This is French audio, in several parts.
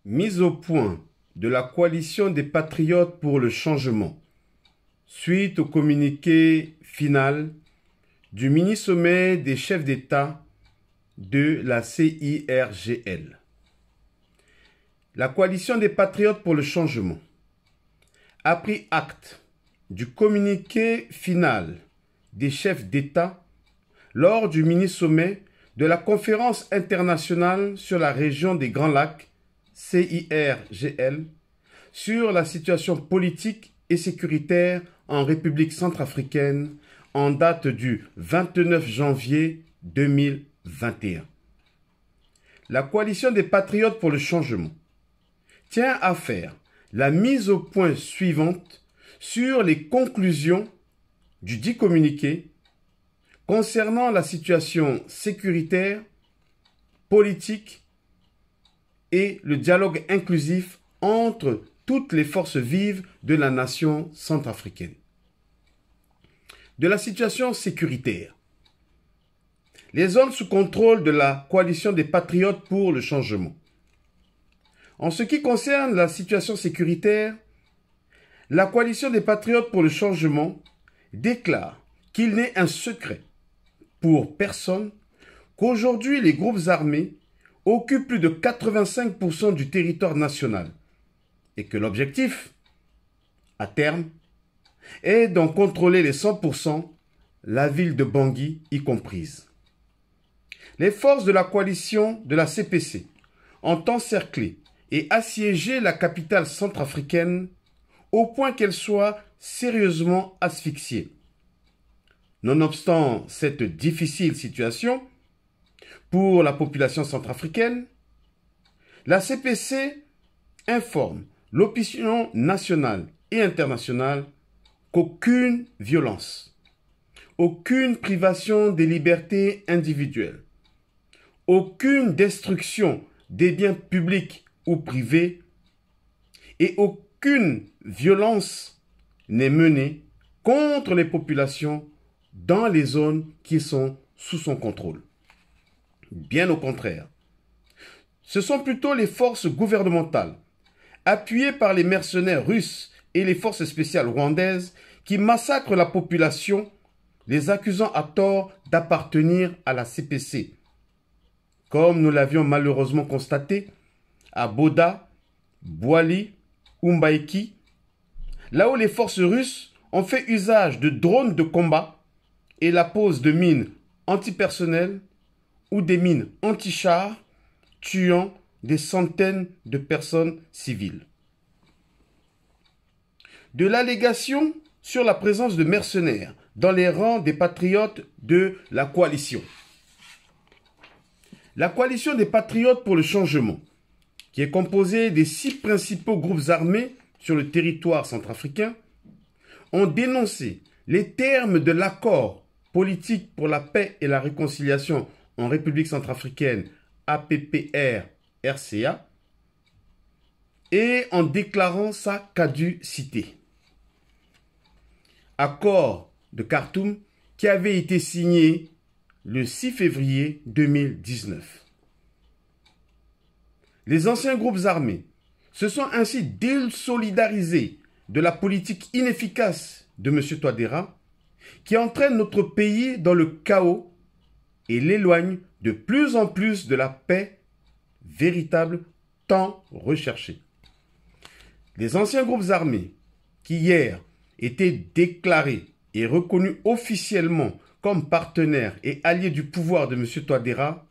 Mise au point de la coalition des patriotes pour le changement, suite au communiqué final du mini-sommet des chefs d'État de la CIRGL. La coalition des patriotes pour le changement a pris acte du communiqué final des chefs d'État lors du mini-sommet de la conférence internationale sur la région des Grands Lacs, CIRGL, sur la situation politique et sécuritaire en République centrafricaine en date du 29 janvier 2021. La coalition des patriotes pour le changement tient à faire la mise au point suivante sur les conclusions du dit communiqué concernant la situation sécuritaire, politique et le dialogue inclusif entre toutes les forces vives de la nation centrafricaine. De la situation sécuritaire. Les zones sous contrôle de la coalition des patriotes pour le changement. En ce qui concerne la situation sécuritaire, la coalition des patriotes pour le changement déclare qu'il n'est un secret pour personne qu'aujourd'hui les groupes armés occupent plus de 85% du territoire national et que l'objectif, à terme, est d'en contrôler les 100%, la ville de Bangui y comprise. Les forces de la coalition de la CPC ont encerclé et assiégé la capitale centrafricaine au point qu'elle soit sérieusement asphyxiée. Nonobstant cette difficile situation pour la population centrafricaine, la CPC informe l'opinion nationale et internationale qu'aucune violence, aucune privation des libertés individuelles, aucune destruction des biens publics ou privés et aucune violence n'est menée contre les populations dans les zones qui sont sous son contrôle. Bien au contraire, ce sont plutôt les forces gouvernementales, appuyées par les mercenaires russes et les forces spéciales rwandaises, qui massacrent la population, les accusant à tort d'appartenir à la CPC. Comme nous l'avions malheureusement constaté à Boda, Bouali, Umbaiki, là où les forces russes ont fait usage de drones de combat et la pose de mines antipersonnelles ou des mines anti-chars, tuant des centaines de personnes civiles. De l'allégation sur la présence de mercenaires dans les rangs des patriotes de la coalition. La coalition des patriotes pour le changement, qui est composée des 6 principaux groupes armés sur le territoire centrafricain, ont dénoncé les termes de l'accord politique pour la paix et la réconciliation en République centrafricaine, APPR-RCA, et en déclarant sa caducité. Accord de Khartoum qui avait été signé le 6 février 2019. Les anciens groupes armés se sont ainsi désolidarisés de la politique inefficace de M. Touadéra qui entraîne notre pays dans le chaos et l'éloigne de plus en plus de la paix véritable tant recherchée. Les anciens groupes armés qui hier étaient déclarés et reconnus officiellement comme partenaires et alliés du pouvoir de M. Touadéra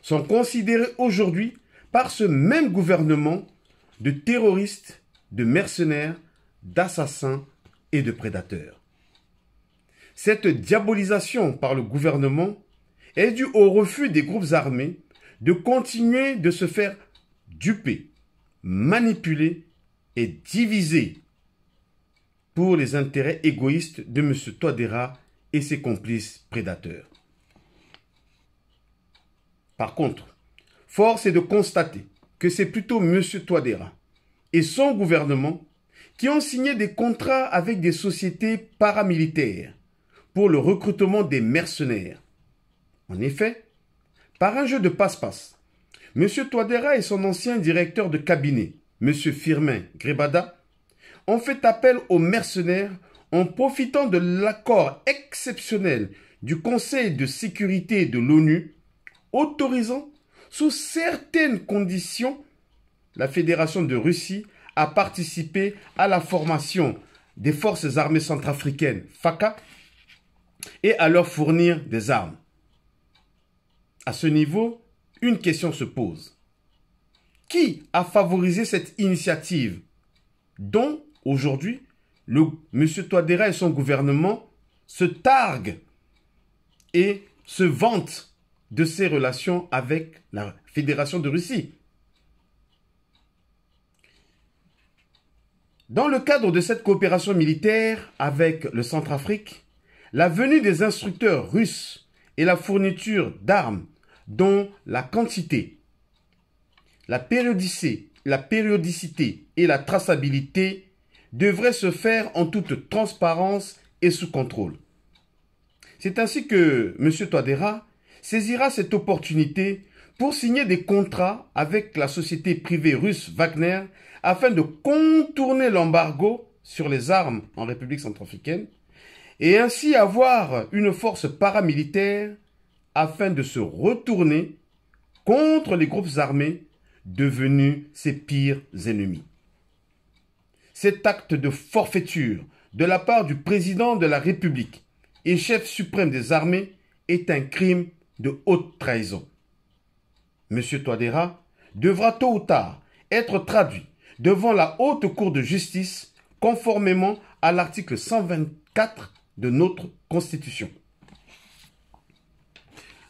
sont considérés aujourd'hui par ce même gouvernement de terroristes, de mercenaires, d'assassins et de prédateurs. Cette diabolisation par le gouvernement est due au refus des groupes armés de continuer de se faire duper, manipuler et diviser pour les intérêts égoïstes de M. Touadéra et ses complices prédateurs. Par contre, force est de constater que c'est plutôt M. Touadéra et son gouvernement qui ont signé des contrats avec des sociétés paramilitaires pour le recrutement des mercenaires. En effet, par un jeu de passe-passe, M. Touadéra et son ancien directeur de cabinet, M. Firmin Grebada, ont fait appel aux mercenaires en profitant de l'accord exceptionnel du Conseil de sécurité de l'ONU autorisant, sous certaines conditions, la Fédération de Russie à participer à la formation des forces armées centrafricaines FACA et à leur fournir des armes. À ce niveau, une question se pose. Qui a favorisé cette initiative dont, aujourd'hui, M. Touadéra et son gouvernement se targuent et se vantent de ses relations avec la Fédération de Russie? Dans le cadre de cette coopération militaire avec le Centrafrique, la venue des instructeurs russes et la fourniture d'armes dont la quantité, la périodicité et la traçabilité devraient se faire en toute transparence et sous contrôle. C'est ainsi que M. Touadéra saisira cette opportunité pour signer des contrats avec la société privée russe Wagner afin de contourner l'embargo sur les armes en République centrafricaine et ainsi avoir une force paramilitaire afin de se retourner contre les groupes armés devenus ses pires ennemis. Cet acte de forfaiture de la part du président de la République et chef suprême des armées est un crime de haute trahison. M. Touadéra devra tôt ou tard être traduit devant la haute cour de justice conformément à l'article 124 de notre Constitution.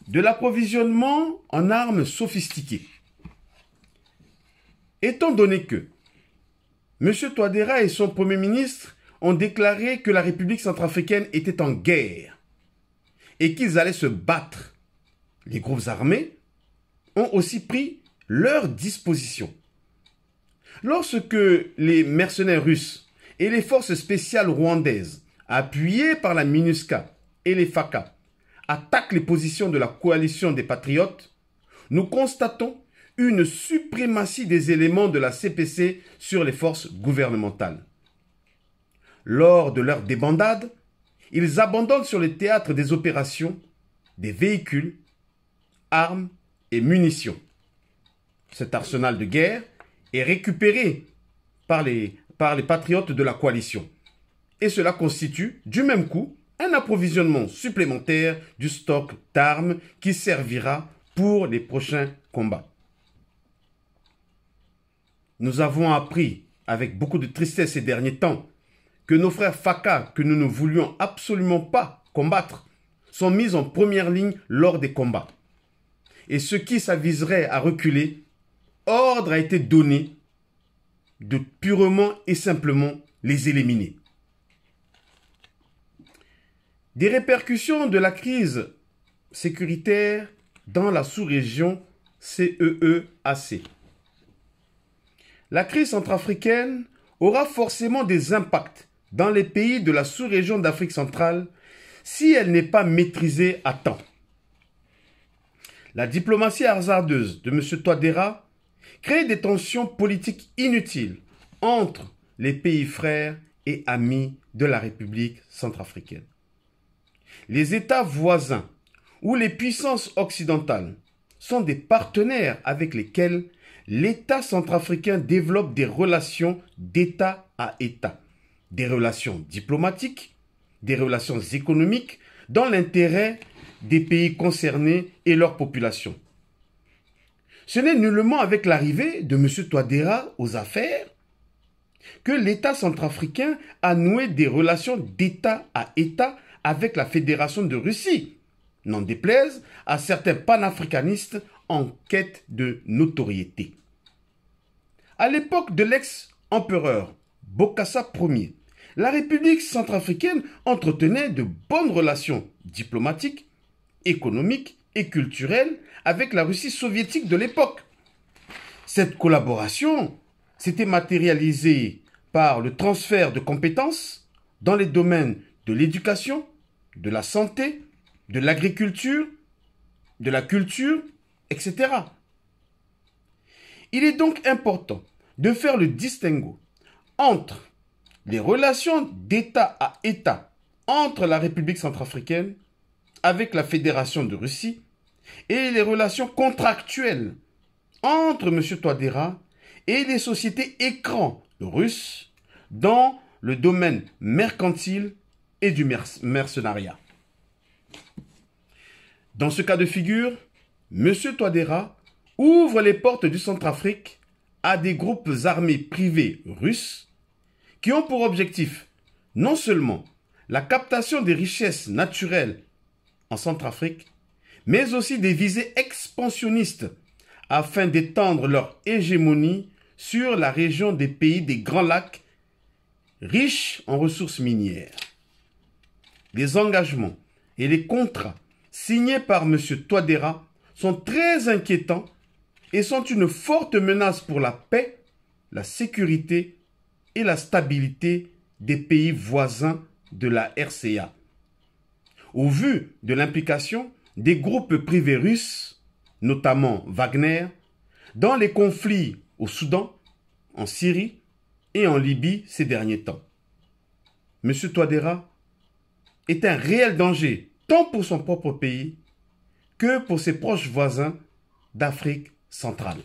De l'approvisionnement en armes sophistiquées. Étant donné que M. Touadéra et son Premier ministre ont déclaré que la République centrafricaine était en guerre et qu'ils allaient se battre, les groupes armés ont aussi pris leurs dispositions. Lorsque les mercenaires russes et les forces spéciales rwandaises, appuyées par la MINUSCA et les FACA, attaquent les positions de la coalition des patriotes, nous constatons une suprématie des éléments de la CPC sur les forces gouvernementales. Lors de leur débandade, ils abandonnent sur le théâtre des opérations des véhicules, armes et munitions. Cet arsenal de guerre est récupéré par les patriotes de la coalition. Et cela constitue, du même coup, un approvisionnement supplémentaire du stock d'armes qui servira pour les prochains combats. Nous avons appris, avec beaucoup de tristesse ces derniers temps, que nos frères FACA, que nous ne voulions absolument pas combattre, sont mis en première ligne lors des combats. Et ceux qui s'aviseraient à reculer, ordre a été donné de purement et simplement les éliminer. Des répercussions de la crise sécuritaire dans la sous-région CEEAC. La crise centrafricaine aura forcément des impacts dans les pays de la sous-région d'Afrique centrale si elle n'est pas maîtrisée à temps. La diplomatie hasardeuse de M. Touadéra crée des tensions politiques inutiles entre les pays frères et amis de la République centrafricaine. Les États voisins ou les puissances occidentales sont des partenaires avec lesquels l'État centrafricain développe des relations d'État à État, des relations diplomatiques, des relations économiques dans l'intérêt des pays concernés et leur population. Ce n'est nullement avec l'arrivée de M. Touadéra aux affaires que l'État centrafricain a noué des relations d'État à État avec la Fédération de Russie, n'en déplaise à certains panafricanistes en quête de notoriété. À l'époque de l'ex-empereur Bokassa Ier, la République centrafricaine entretenait de bonnes relations diplomatiques, économiques et culturelles avec la Russie soviétique de l'époque. Cette collaboration s'était matérialisée par le transfert de compétences dans les domaines de l'éducation, de la santé, de l'agriculture, de la culture, etc. Il est donc important de faire le distinguo entre les relations d'État à État entre la République centrafricaine avec la Fédération de Russie et les relations contractuelles entre M. Touadéra et les sociétés écrans russes dans le domaine mercantile et du mercenariat. Dans ce cas de figure, M. Touadéra ouvre les portes du Centrafrique à des groupes armés privés russes qui ont pour objectif non seulement la captation des richesses naturelles en Centrafrique, mais aussi des visées expansionnistes afin d'étendre leur hégémonie sur la région des pays des Grands Lacs, riches en ressources minières. Les engagements et les contrats signés par M. Touadéra sont très inquiétants et sont une forte menace pour la paix, la sécurité et la stabilité des pays voisins de la RCA. Au vu de l'implication des groupes privés russes, notamment Wagner, dans les conflits au Soudan, en Syrie et en Libye ces derniers temps. M. Touadéra est un réel danger tant pour son propre pays que pour ses proches voisins d'Afrique centrale.